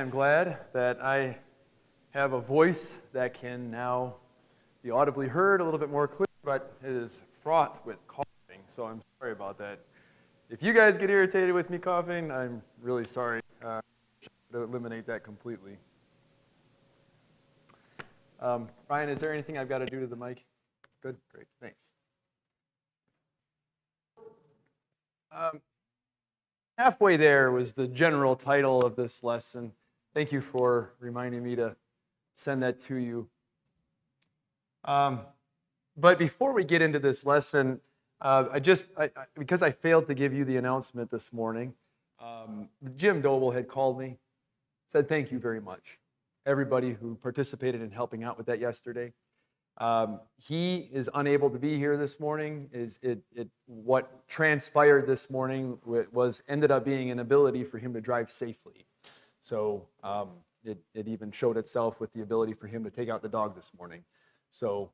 I'm glad that I have a voice that can now be audibly heard a little bit more clearly, but it is fraught with coughing, so I'm sorry about that. If you guys get irritated with me coughing, I'm really sorry. To eliminate that completely. Ryan, is there anything I've got to do to the mic? Good, great, thanks. Halfway there was the general title of this lesson. Thank you for reminding me to send that to you. But before we get into this lesson, because I failed to give you the announcement this morning, Jim Doble had called me, said thank you very much. Everybody who participated in helping out with that yesterday. He is unable to be here this morning. What transpired this morning ended up being an ability for him to drive safely. So it even showed itself with the ability for him to take out the dog this morning. So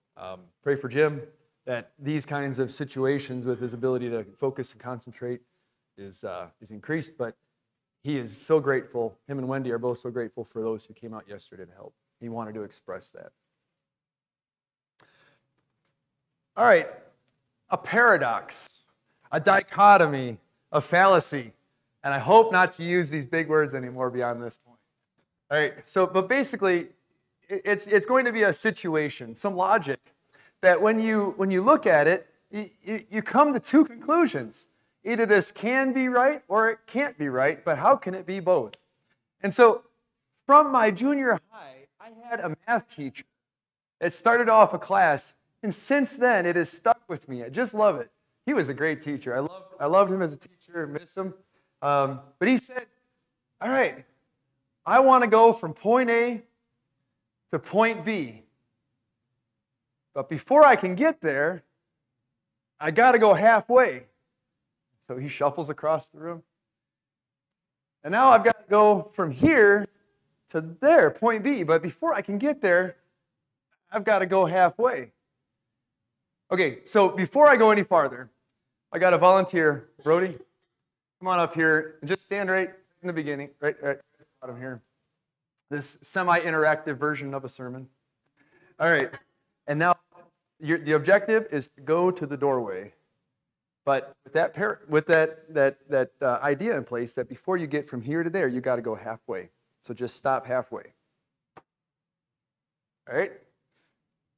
pray for Jim that these kinds of situations with his ability to focus and concentrate is increased. But he is so grateful. Him and Wendy are both so grateful for those who came out yesterday to help. He wanted to express that. All right, a paradox, a dichotomy, a fallacy. And I hope not to use these big words anymore beyond this point. All right, but basically, it's going to be a situation, some logic, that when you look at it, you come to two conclusions. Either this can be right or it can't be right, but how can it be both? And so from my junior high, I had a math teacher that started off a class, and since then it has stuck with me. I just love it. He was a great teacher. I loved him as a teacher, miss him. But he said, all right, I want to go from point A to point B. But before I can get there, I got to go halfway. So he shuffles across the room. And now I've got to go from here to there, point B. But before I can get there, I've got to go halfway. Okay, so before I go any farther, I got a volunteer. Brody, come on up here and just stand right in the beginning, right at the bottom here. This semi-interactive version of a sermon. All right, and now the objective is to go to the doorway. But with that idea in place, that before you get from here to there, you got to go halfway. So just stop halfway. All right?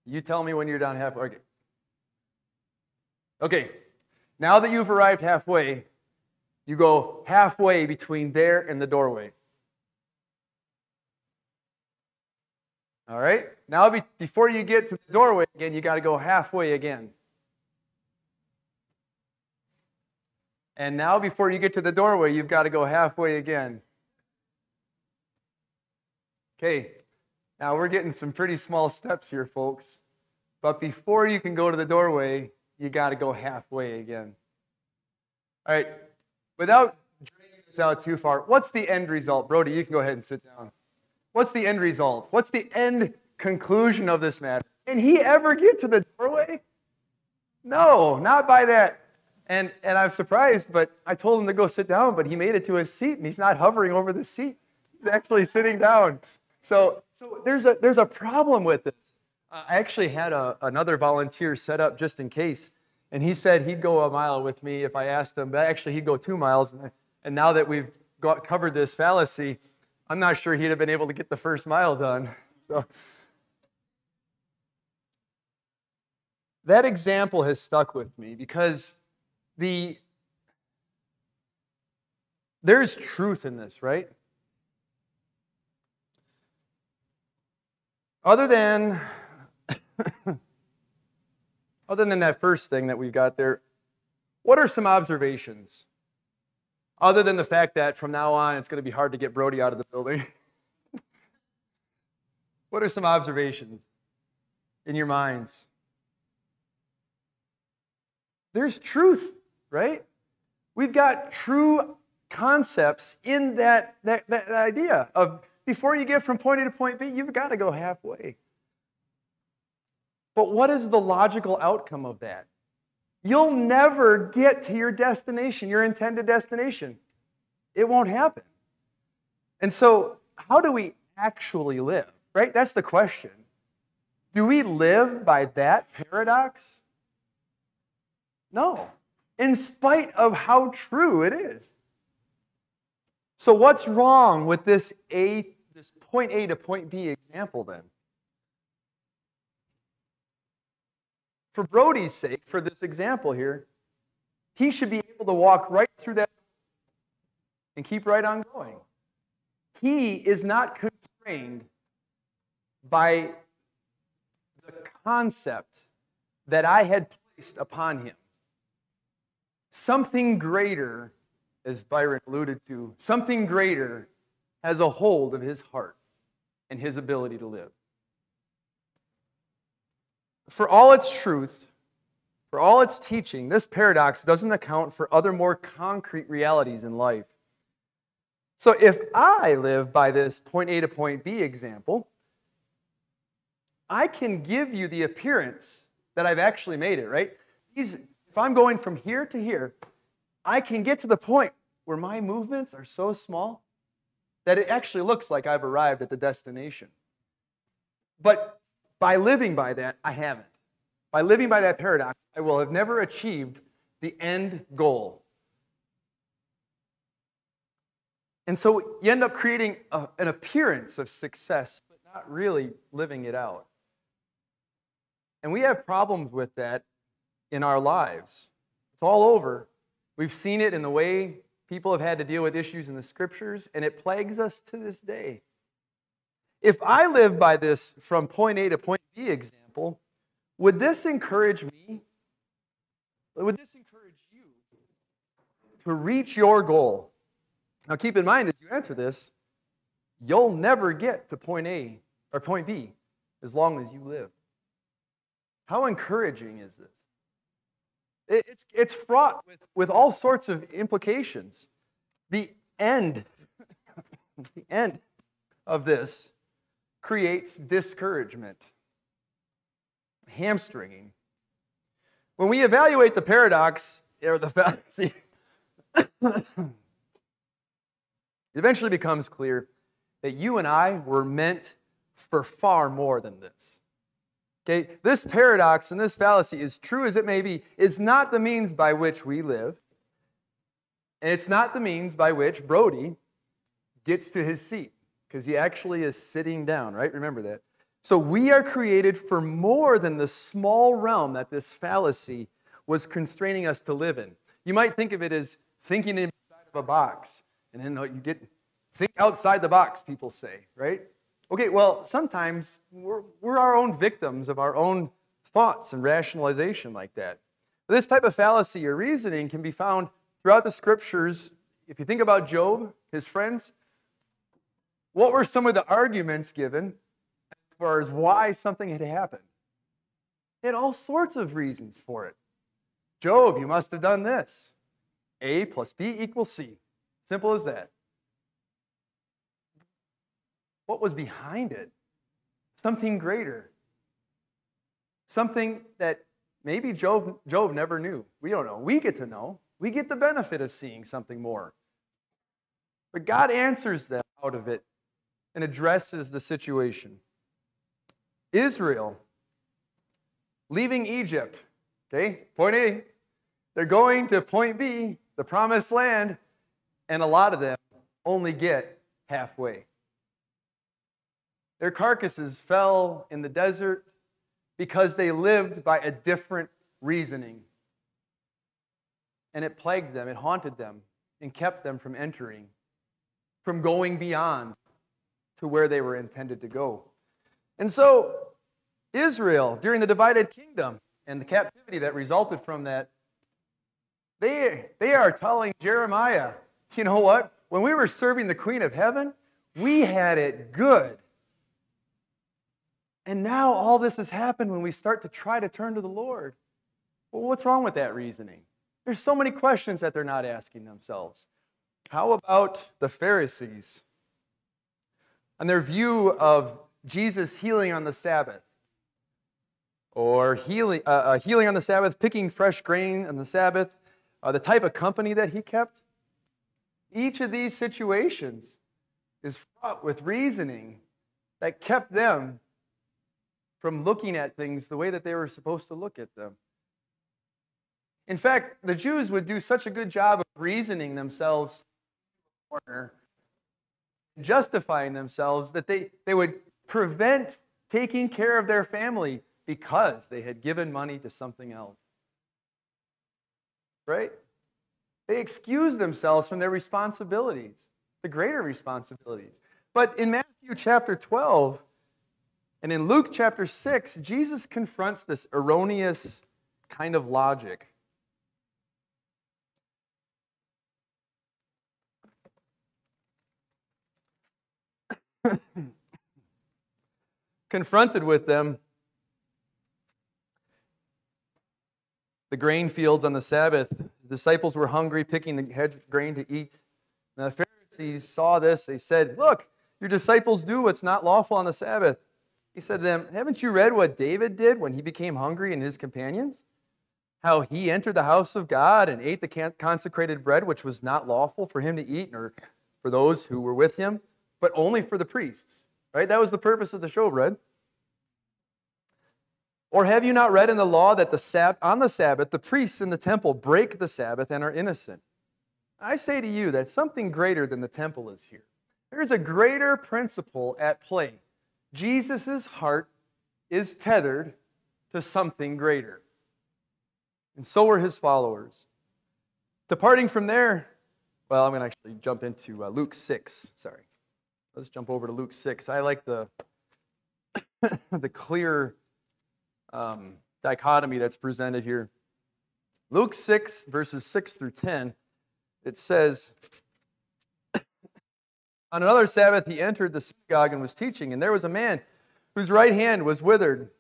You tell me when you're done halfway. Okay. Now that you've arrived halfway, you go halfway between there and the doorway. All right? Now before you get to the doorway again, you got to go halfway again. And now before you get to the doorway, you've got to go halfway again. Okay, now we're getting some pretty small steps here, folks. But before you can go to the doorway, you got to go halfway again. All right, without dragging this out too far, what's the end result? Brody, you can go ahead and sit down. What's the end result? What's the end conclusion of this matter? Can he ever get to the doorway? No, not by that. And I'm surprised, but I told him to go sit down, but he made it to his seat, and he's not hovering over the seat. He's actually sitting down. So there's a problem with this. I actually had another volunteer set up just in case, and he said he'd go a mile with me if I asked him, but actually he'd go 2 miles. And now that we've covered this fallacy, I'm not sure he'd have been able to get the first mile done. So that example has stuck with me because there's truth in this, right? Other than that first thing that we've got there, what are some observations? Other than the fact that from now on it's going to be hard to get Brody out of the building. What are some observations in your minds? There's truth, right? We've got true concepts in that idea of before you get from point A to point B, you've got to go halfway. But what is the logical outcome of that? You'll never get to your destination, your intended destination. It won't happen. And so how do we actually live, right? That's the question. Do we live by that paradox? No, in spite of how true it is. So what's wrong with this point A to point B example then? For Brody's sake, for this example here, he should be able to walk right through that and keep right on going. He is not constrained by the concept that I had placed upon him. Something greater, as Byron alluded to, something greater has a hold of his heart and his ability to live. For all its truth, for all its teaching, this paradox doesn't account for other more concrete realities in life. So if I live by this point A to point B example, I can give you the appearance that I've actually made it, right? If I'm going from here to here, I can get to the point where my movements are so small that it actually looks like I've arrived at the destination. But by living by that, I haven't. By living by that paradox, I will have never achieved the end goal. And so you end up creating an appearance of success, but not really living it out. And we have problems with that in our lives. It's all over. We've seen it in the way people have had to deal with issues in the Scriptures, and it plagues us to this day. If I live by this from point A to point B example, would this encourage me? Would this encourage you to reach your goal? Now keep in mind, as you answer this, you'll never get to point A or point B as long as you live. How encouraging is this? It's fraught with all sorts of implications. The end of this creates discouragement, hamstringing. When we evaluate the paradox, or the fallacy, it eventually becomes clear that you and I were meant for far more than this. Okay, this paradox and this fallacy, as true as it may be, is not the means by which we live, and it's not the means by which Brody gets to his seat, because he actually is sitting down, right? Remember that. So we are created for more than the small realm that this fallacy was constraining us to live in. You might think of it as thinking inside of a box, and then you think outside the box, people say, right? Okay, well, sometimes we're our own victims of our own thoughts and rationalization like that. This type of fallacy or reasoning can be found throughout the Scriptures. If you think about Job, his friends, what were some of the arguments given as far as why something had happened? They had all sorts of reasons for it. Job, you must have done this. A plus B equals C. Simple as that. What was behind it? Something greater. Something that maybe Job never knew. We don't know. We get to know. We get the benefit of seeing something more. But God answers them out of it and addresses the situation. Israel, leaving Egypt, okay, point A, they're going to point B, the promised land, and a lot of them only get halfway. Their carcasses fell in the desert because they lived by a different reasoning. And it plagued them, it haunted them, and kept them from entering, from going beyond to where they were intended to go. And so, Israel, during the divided kingdom and the captivity that resulted from that, they are telling Jeremiah, you know what? When we were serving the Queen of Heaven, we had it good. And now all this has happened when we start to try to turn to the Lord. Well, what's wrong with that reasoning? There's so many questions that they're not asking themselves. How about the Pharisees and their view of Jesus healing on the Sabbath? Or healing on the Sabbath, picking fresh grain on the Sabbath, the type of company that he kept? Each of these situations is fraught with reasoning that kept them from looking at things the way that they were supposed to look at them. In fact, the Jews would do such a good job of reasoning themselves in the corner, justifying themselves, that they would prevent taking care of their family because they had given money to something else. Right? They excused themselves from their responsibilities, the greater responsibilities. But in Matthew chapter 12 and in Luke chapter 6, Jesus confronts this erroneous kind of logic. Confronted with them, the grain fields on the Sabbath, the disciples were hungry, picking the heads of grain to eat. And the Pharisees saw this. They said, "Look, your disciples do what's not lawful on the Sabbath." He said to them, "Haven't you read what David did when he became hungry and his companions? How he entered the house of God and ate the consecrated bread, which was not lawful for him to eat or for those who were with him, but only for the priests." Right? That was the purpose of the showbread. "Or have you not read in the law that on the Sabbath the priests in the temple break the Sabbath and are innocent? I say to you that something greater than the temple is here. There is a greater principle at play. Jesus' heart is tethered to something greater. And so were his followers. Departing from there, well, I'm going to actually jump into Luke 6. Sorry. Let's jump over to Luke 6. I like the clear dichotomy that's presented here. Luke 6, verses 6 through 10, it says, "On another Sabbath he entered the synagogue and was teaching, and there was a man whose right hand was withered.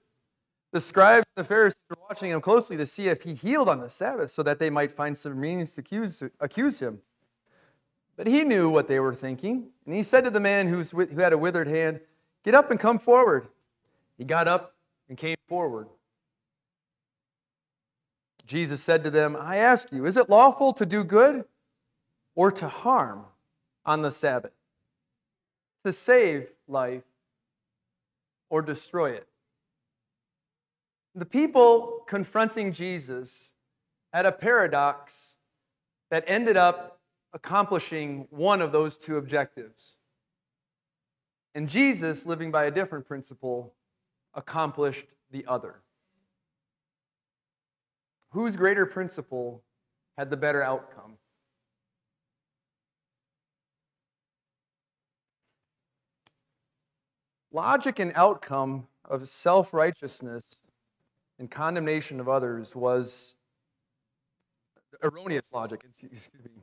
The scribes and the Pharisees were watching him closely to see if he healed on the Sabbath, so that they might find some means to accuse him. But he knew what they were thinking, and he said to the man who had a withered hand, 'Get up and come forward.' He got up and came forward. Jesus said to them, 'I ask you, is it lawful to do good or to harm on the Sabbath? To save life or destroy it?' The people confronting Jesus had a paradox that ended up accomplishing one of those two objectives. And Jesus, living by a different principle, accomplished the other. Whose greater principle had the better outcome? Logic and outcome of self-righteousness and condemnation of others was erroneous logic, excuse me.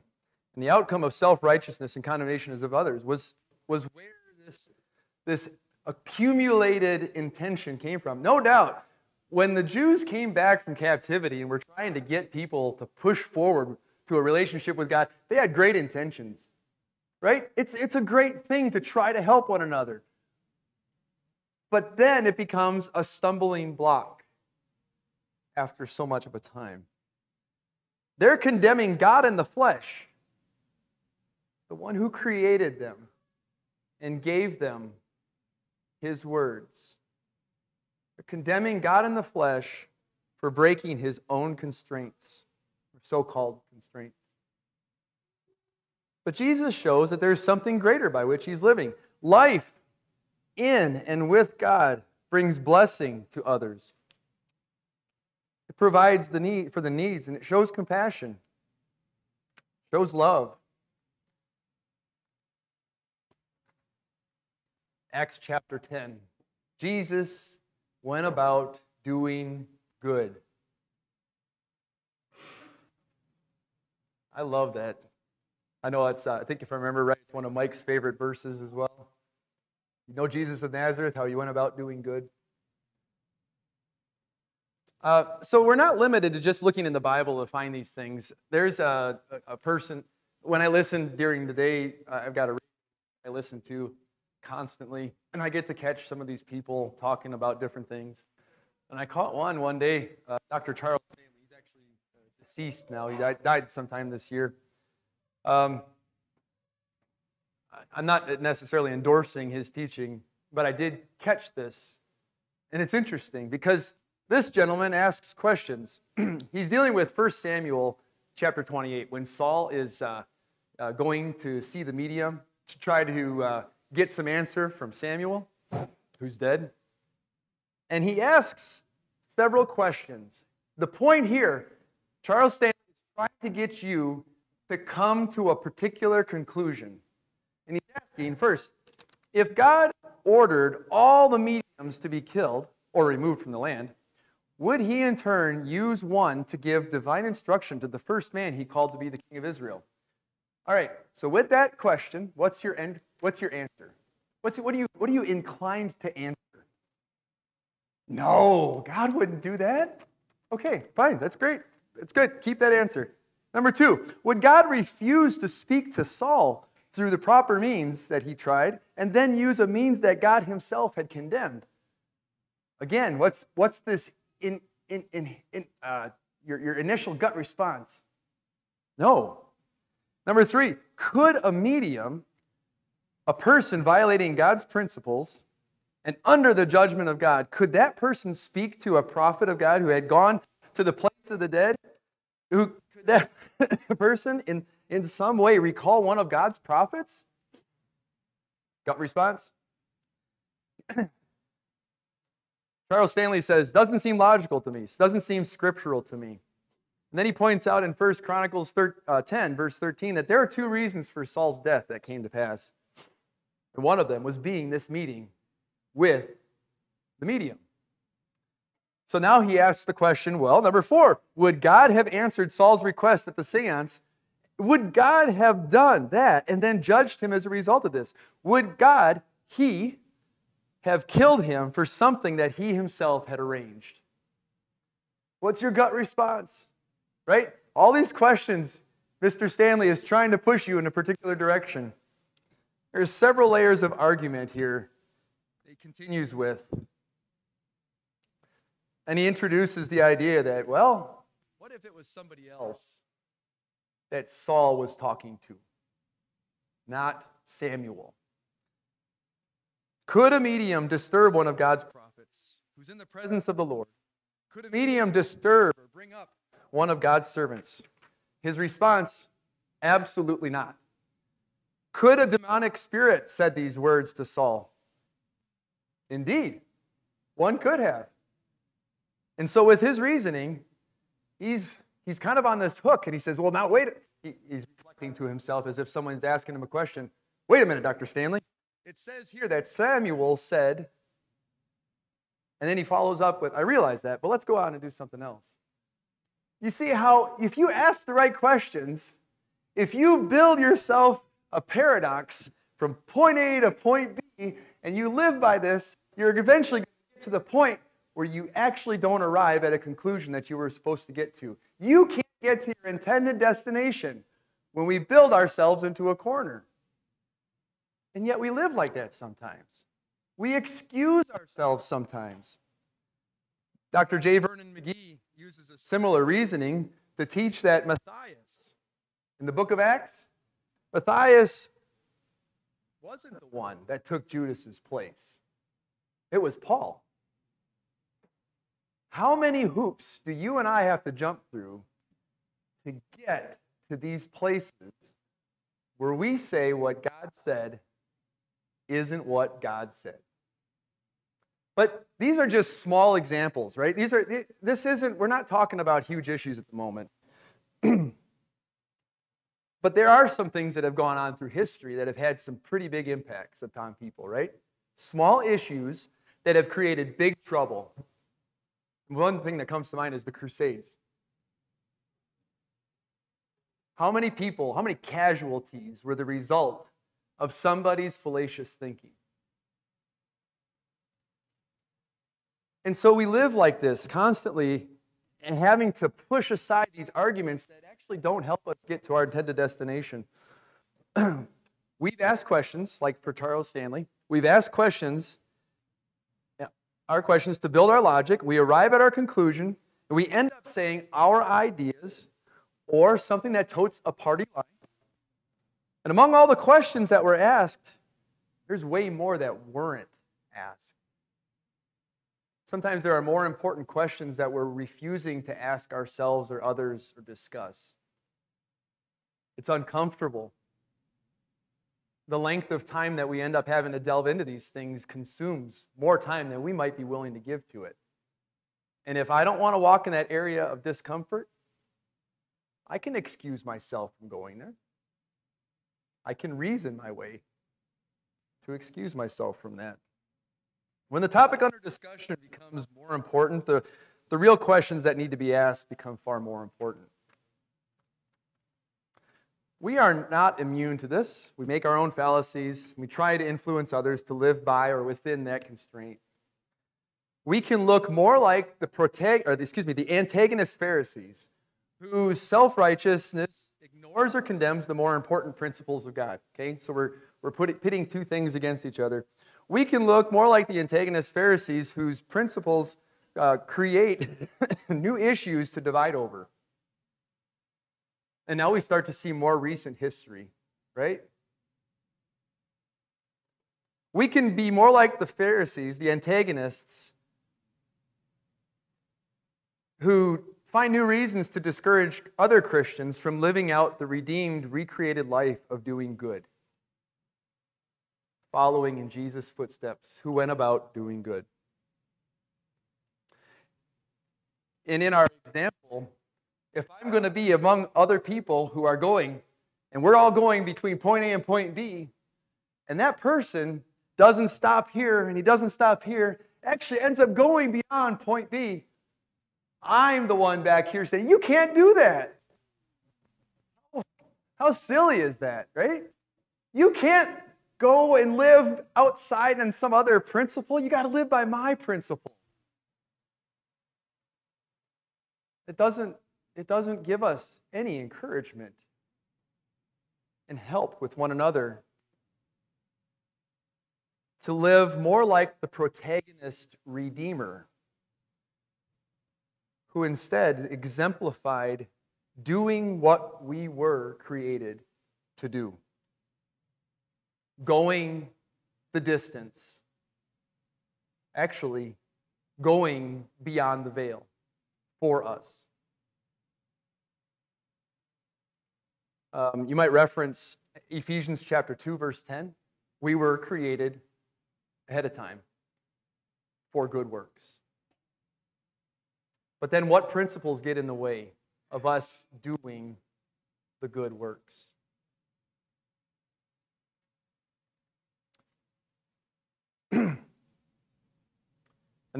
And the outcome of self-righteousness and condemnation of others was where this accumulated intention came from. No doubt, when the Jews came back from captivity and were trying to get people to push forward to a relationship with God, they had great intentions, right? It's a great thing to try to help one another. But then it becomes a stumbling block after so much of a time. They're condemning God in the flesh, the one who created them and gave them His words. They're condemning God in the flesh for breaking His own constraints, or so-called constraints. But Jesus shows that there's something greater by which He's living. Life in and with God brings blessing to others. It provides the need for the needs, and it shows compassion, shows love. Acts chapter 10. Jesus went about doing good. I love that. I know it's, I think if I remember right, it's one of Mike's favorite verses as well. You know Jesus of Nazareth, how He went about doing good. So we're not limited to just looking in the Bible to find these things. There's a person, when I listen during the day, I've got a I listen to constantly, and I get to catch some of these people talking about different things. And I caught one day, Dr. Charles Stanley. He's actually deceased now. He died sometime this year. I'm not necessarily endorsing his teaching, but I did catch this. And it's interesting because this gentleman asks questions. He's dealing with 1 Samuel chapter 28 when Saul is going to see the medium to try to get some answer from Samuel, who's dead. And he asks several questions. The point here, Charles Stanley is trying to get you to come to a particular conclusion. And he's asking, first, if God ordered all the mediums to be killed or removed from the land, would he in turn use one to give divine instruction to the first man he called to be the king of Israel? All right, so with that question, what's your answer? What are you inclined to answer? No, God wouldn't do that. Okay, fine, that's great. That's good. Keep that answer. Number 2, would God refuse to speak to Saul through the proper means that he tried, and then use a means that God himself had condemned? Again, what's this your initial gut response? No. Number 3, could a medium, a person violating God's principles and under the judgment of God, could that person speak to a prophet of God who had gone to the place of the dead? Could that person in some way recall one of God's prophets? Gut response? Charles Stanley says, doesn't seem logical to me. Doesn't seem scriptural to me. And then he points out in 1 Chronicles 10, verse 13, that there are 2 reasons for Saul's death that came to pass. And one of them was being this meeting with the medium. So now he asks the question, well, number 4, would God have answered Saul's request at the seance? Would God have done that and then judged him as a result of this? Would God, have killed him for something that he himself had arranged? What's your gut response? Right? All these questions, Mr. Stanley is trying to push you in a particular direction. There's several layers of argument here he continues with. And he introduces the idea that, well, what if it was somebody else that Saul was talking to, not Samuel? Could a medium disturb one of God's prophets who's in the presence of the Lord? Could a medium disturb or bring up one of God's servants? His response, absolutely not. Could a demonic spirit said these words to Saul? Indeed, one could have. And so with his reasoning, he's kind of on this hook, and he says, well, now wait. He's reflecting to himself as if someone's asking him a question. Wait a minute, Dr. Stanley. It says here that Samuel said, and then he follows up with, I realize that, but let's go out and do something else. You see how if you ask the right questions, if you build yourself a paradox from point A to point B, and you live by this, you're eventually going to get to the point where you actually don't arrive at a conclusion that you were supposed to get to. You can't get to your intended destination when we build ourselves into a corner. And yet we live like that sometimes. We excuse ourselves sometimes. Dr. J. Vernon McGee uses a similar reasoning to teach that Matthias, in the book of Acts, Matthias wasn't the one that took Judas's place. It was Paul. How many hoops do you and I have to jump through to get to these places where we say what God said isn't what God said? But these are just small examples, right? We're not talking about huge issues at the moment. But there are some things that have gone on through history that have had some pretty big impacts upon people, right? Small issues that have created big trouble. One thing that comes to mind is the Crusades. How many people, how many casualties were the result of somebody's fallacious thinking? And so we live like this constantly and having to push aside these arguments that actually don't help us get to our intended destination. We've asked questions, like for Charles Stanley. We've asked questions, our questions to build our logic. We arrive at our conclusion, and we end up saying our ideas or something that totes a party line. And among all the questions that were asked, there's way more that weren't asked. Sometimes there are more important questions that we're refusing to ask ourselves or others or discuss. It's uncomfortable. The length of time that we end up having to delve into these things consumes more time than we might be willing to give to it. And if I don't want to walk in that area of discomfort, I can excuse myself from going there. I can reason my way to excuse myself from that. When the topic under discussion becomes more important, the real questions that need to be asked become far more important. We are not immune to this. We make our own fallacies. We try to influence others to live by or within that constraint. We can look more like the antagonist Pharisees, whose self-righteousness ignores or condemns the more important principles of God. Okay, so we're pitting two things against each other. We can look more like the antagonist Pharisees, whose principles create new issues to divide over. And now we start to see more recent history, right? We can be more like the Pharisees, the antagonists, who find new reasons to discourage other Christians from living out the redeemed, recreated life of doing good, following in Jesus' footsteps, who went about doing good. And in our example, if I'm going to be among other people who are going, and we're all going between point A and point B, and that person doesn't stop here and he doesn't stop here, actually ends up going beyond point B, I'm the one back here saying, you can't do that. How silly is that, right? You can't go and live outside on some other principle. You got to live by my principle. It doesn't give us any encouragement and help with one another to live more like the protagonist Redeemer, who instead exemplified doing what we were created to do. Going the distance. Actually, going beyond the veil for us. You might reference Ephesians chapter 2, verse 10. We were created ahead of time for good works. But then what principles get in the way of us doing the good works? And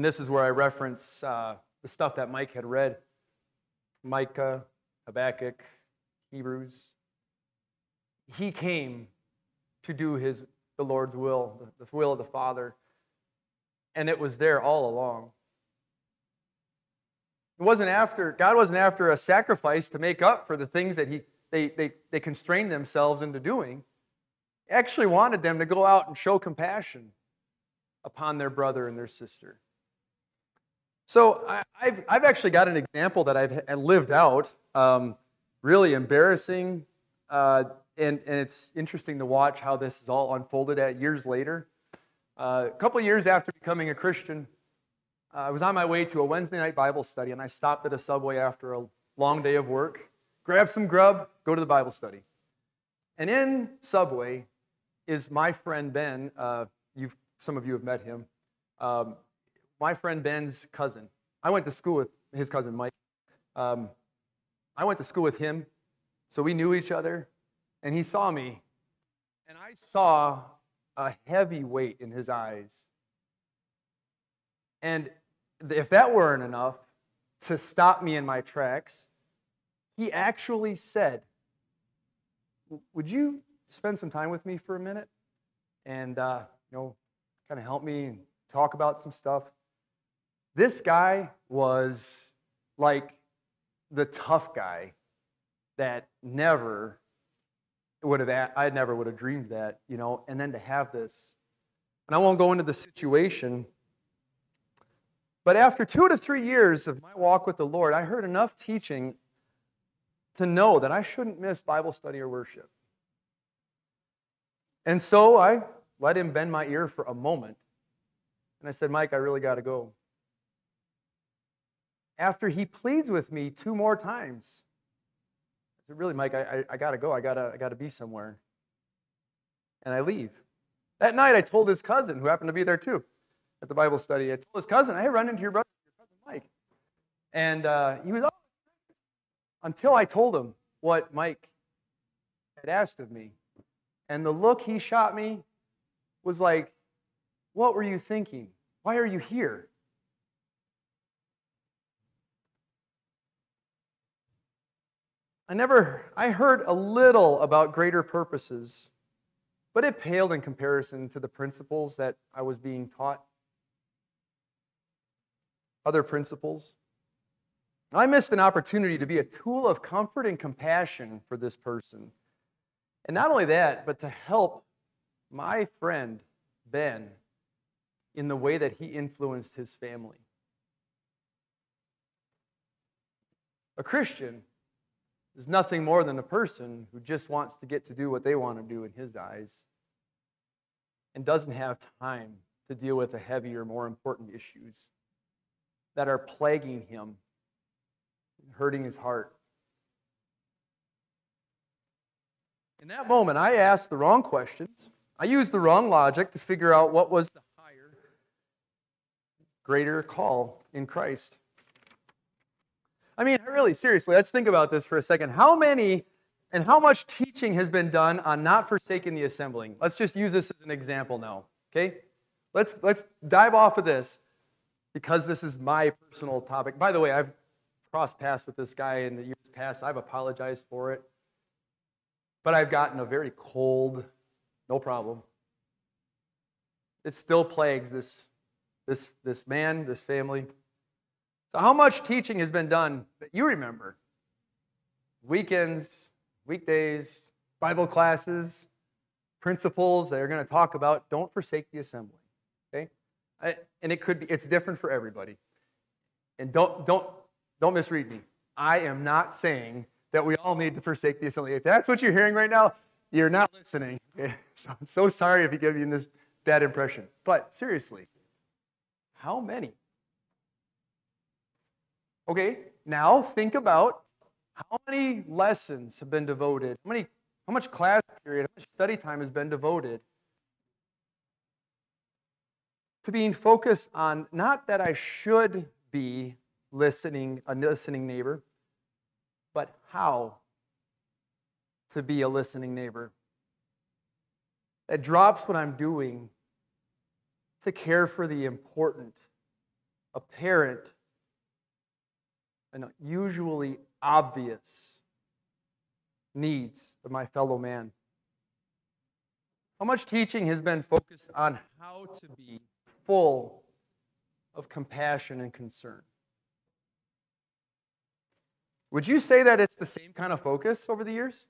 this is where I reference the stuff that Mike had read. Micah, Habakkuk, Hebrews. He came to do the Lord's will, the will of the Father. And it was there all along. God wasn't after a sacrifice to make up for the things that they constrained themselves into doing. He actually wanted them to go out and show compassion upon their brother and their sister. So I've actually got an example that I've lived out, really embarrassing, and it's interesting to watch how this is all unfolded years later. A couple of years after becoming a Christian, I was on my way to a Wednesday night Bible study, and I stopped at a Subway after a long day of work, grabbed some grub, go to the Bible study. And in Subway is my friend Ben. Some of you have met him. My friend Ben's cousin. I went to school with his cousin Mike. I went to school with him, so we knew each other, and he saw me, and I saw a heavy weight in his eyes. And if that weren't enough to stop me in my tracks, he actually said, would you spend some time with me for a minute and kind of help me and talk about some stuff? This guy was like the tough guy that I never would have dreamed that, and then to have this. And I won't go into the situation, but after 2 to 3 years of my walk with the Lord, I heard enough teaching to know that I shouldn't miss Bible study or worship. And so I let him bend my ear for a moment. And I said, Mike, I really got to go. After he pleads with me 2 more times, I said, really, Mike, I got to go. I got to be somewhere. And I leave. That night, I told his cousin, who happened to be there too, at the Bible study. I told his cousin, hey, run into your brother, your cousin Mike. And he was, oh, until I told him what Mike had asked of me. And the look he shot me was like, what were you thinking? Why are you here? I heard a little about greater purposes, but it paled in comparison to the principles that I was being taught. Other principles. I missed an opportunity to be a tool of comfort and compassion for this person. And not only that, but to help my friend, Ben, in the way that he influenced his family. A Christian is nothing more than a person who just wants to get to do what they want to do in his eyes and doesn't have time to deal with the heavier, more important issues that are plaguing him, hurting his heart. In that moment, I asked the wrong questions. I used the wrong logic to figure out what was the higher, greater call in Christ. I mean, really, seriously, let's think about this for a second. How many and how much teaching has been done on not forsaking the assembling? Let's just use this as an example now, okay? Let's dive off of this because this is my personal topic. By the way, I've crossed paths with this guy in the years past. I've apologized for it. But I've gotten a very cold, no problem. It still plagues this man, this family. So how much teaching has been done that you remember? Weekends, weekdays, Bible classes, principles that are going to talk about don't forsake the assembly. Okay? And it's different for everybody. And don't misread me. I am not saying that we all need to forsake the assembly. If that's what you're hearing right now, you're not listening. Okay? So I'm so sorry if you give you this bad impression. But seriously, how many? Okay, now think about how many lessons have been devoted, how much class period, how much study time has been devoted to being focused on not that I should be a listening neighbor, but how to be a listening neighbor. That drops what I'm doing to care for the important, apparent, and usually obvious needs of my fellow man. How much teaching has been focused on how to be full of compassion and concern? Would you say that it's the same kind of focus over the years?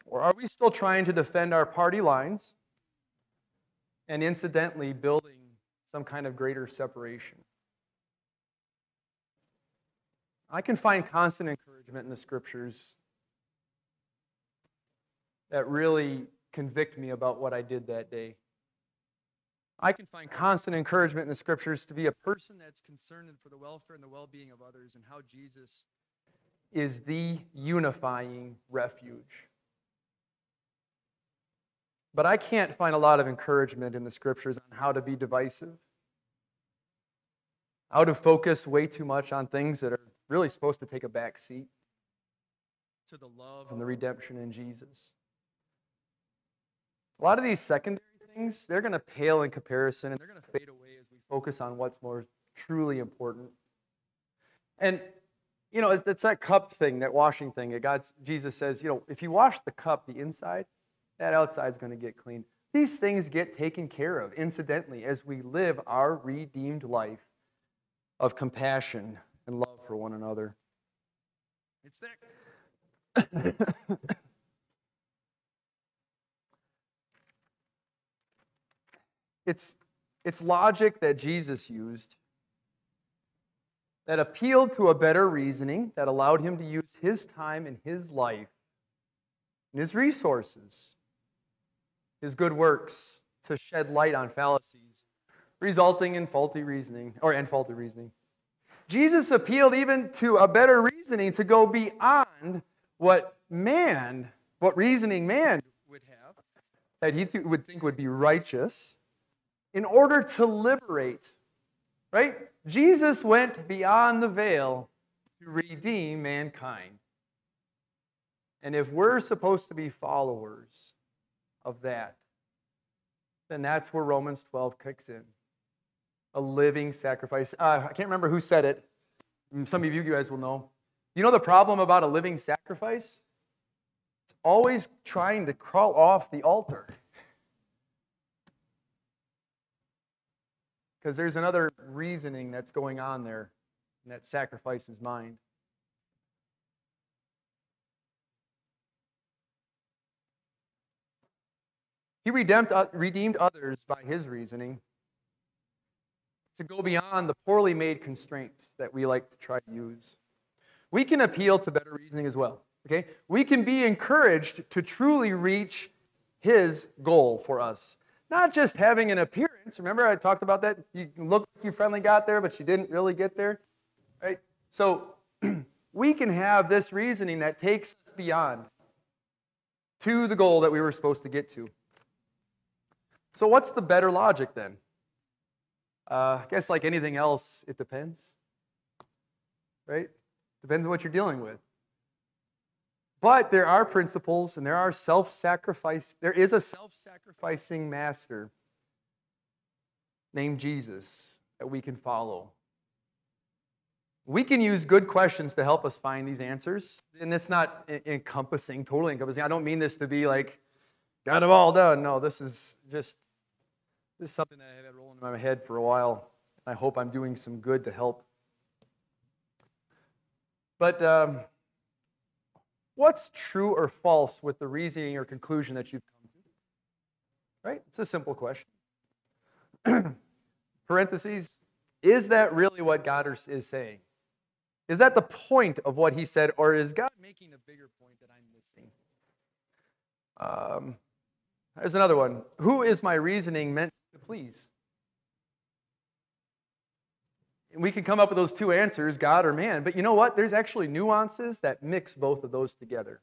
Or are we still trying to defend our party lines and incidentally building some kind of greater separation? I can find constant encouragement in the Scriptures that really convict me about what I did that day. I can find constant encouragement in the Scriptures to be a person that's concerned for the welfare and the well-being of others and how Jesus is the unifying refuge. But I can't find a lot of encouragement in the Scriptures on how to be divisive, how to focus way too much on things that are really supposed to take a back seat to the love and the redemption in Jesus. A lot of these secondary things, they're going to pale in comparison, and they're going to fade away as we focus on what's more truly important. And, you know, it's that cup thing, that washing thing. Jesus says, you know, if you wash the cup, the inside, that outside's going to get clean. These things get taken care of, incidentally, as we live our redeemed life of compassion and love for one another. It's that. It's logic that Jesus used that appealed to a better reasoning that allowed him to use his time and his life and his resources, his good works, to shed light on fallacies, resulting in faulty reasoning. Jesus appealed even to a better reasoning to go beyond what reasoning man would have, that he would think would be righteous, in order to liberate, right? Jesus went beyond the veil to redeem mankind. And if we're supposed to be followers of that, then that's where Romans 12 kicks in. A living sacrifice. I can't remember who said it. Some of you guys will know. You know the problem about a living sacrifice? It's always trying to crawl off the altar. Because there's another reasoning that's going on there in that sacrifice's mind. He redeemed others by his reasoning to go beyond the poorly made constraints that we like to try to use. We can appeal to better reasoning as well. Okay? We can be encouraged to truly reach his goal for us. Not just having an appearance. Remember I talked about that? You look like you finally got there, but you didn't really get there. Right? So we can have this reasoning that takes us beyond to the goal that we were supposed to get to. So what's the better logic then? I guess like anything else, it depends. Right? Depends on what you're dealing with. But there are principles and there is a self-sacrificing master named Jesus that we can follow. We can use good questions to help us find these answers. And it's not totally encompassing. I don't mean this to be like, got it all done. No, this is something that I've had rolling in my head for a while. I hope I'm doing some good to help. But what's true or false with the reasoning or conclusion that you've come to? Right? It's a simple question. Parentheses, is that really what God is saying? Is that the point of what he said, or is God making a bigger point that I'm missing? There's another one. Who is my reasoning meant to please? And we can come up with those two answers, God or man. But you know what? There's actually nuances that mix both of those together.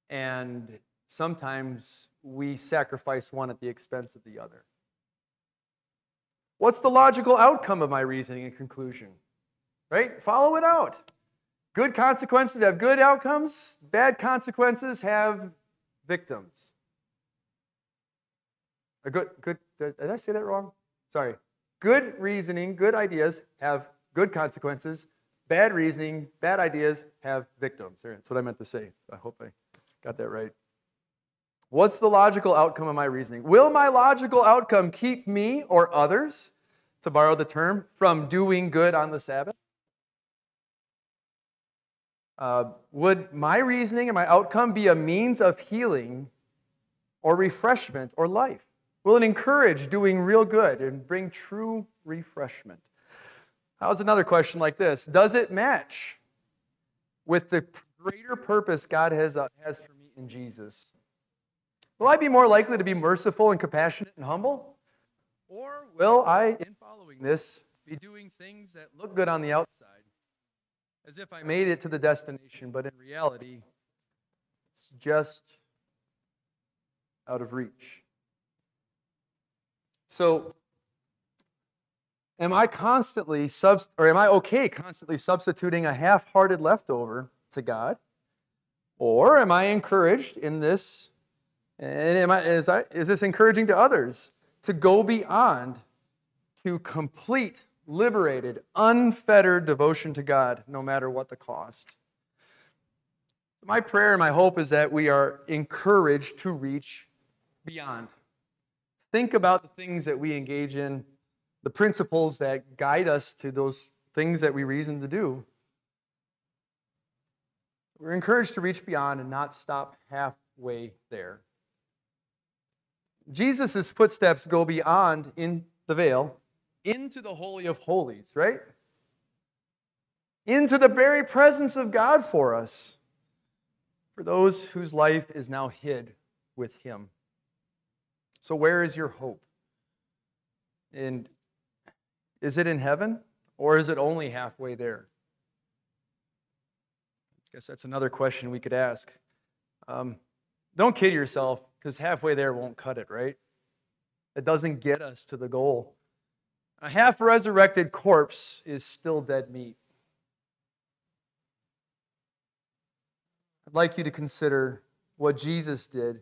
And sometimes we sacrifice one at the expense of the other. What's the logical outcome of my reasoning and conclusion? Right? Follow it out. Good consequences have good outcomes. Bad consequences have victims. Did I say that wrong? Sorry. Good reasoning, good ideas have good consequences. Bad reasoning, bad ideas have victims. That's what I meant to say. I hope I got that right. What's the logical outcome of my reasoning? Will my logical outcome keep me or others, to borrow the term, from doing good on the Sabbath? Would my reasoning and my outcome be a means of healing or refreshment or life? Will it encourage doing real good and bring true refreshment? How's another question like this? Does it match with the greater purpose God has for me in Jesus? Will I be more likely to be merciful and compassionate and humble? Or will I, in following this, be doing things that look good on the outside, as if I made it to the destination, but in reality, it's just out of reach? So, am I okay constantly substituting a half-hearted leftover to God? Or am I encouraged in this, and is this encouraging to others to go beyond to complete, liberated, unfettered devotion to God, no matter what the cost? My prayer and my hope is that we are encouraged to reach beyond. Think about the things that we engage in, the principles that guide us to those things that we reason to do. We're encouraged to reach beyond and not stop halfway there. Jesus' footsteps go beyond in the veil into the Holy of Holies, right? into the very presence of God for us, for those whose life is now hid with Him. So where is your hope? And is it in heaven, or is it only halfway there? I guess that's another question we could ask. Don't kid yourself, because halfway there won't cut it, right? It doesn't get us to the goal. A half-resurrected corpse is still dead meat. I'd like you to consider what Jesus did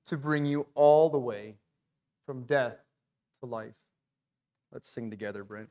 to bring you all the way from death to life. Let's sing together, Brent.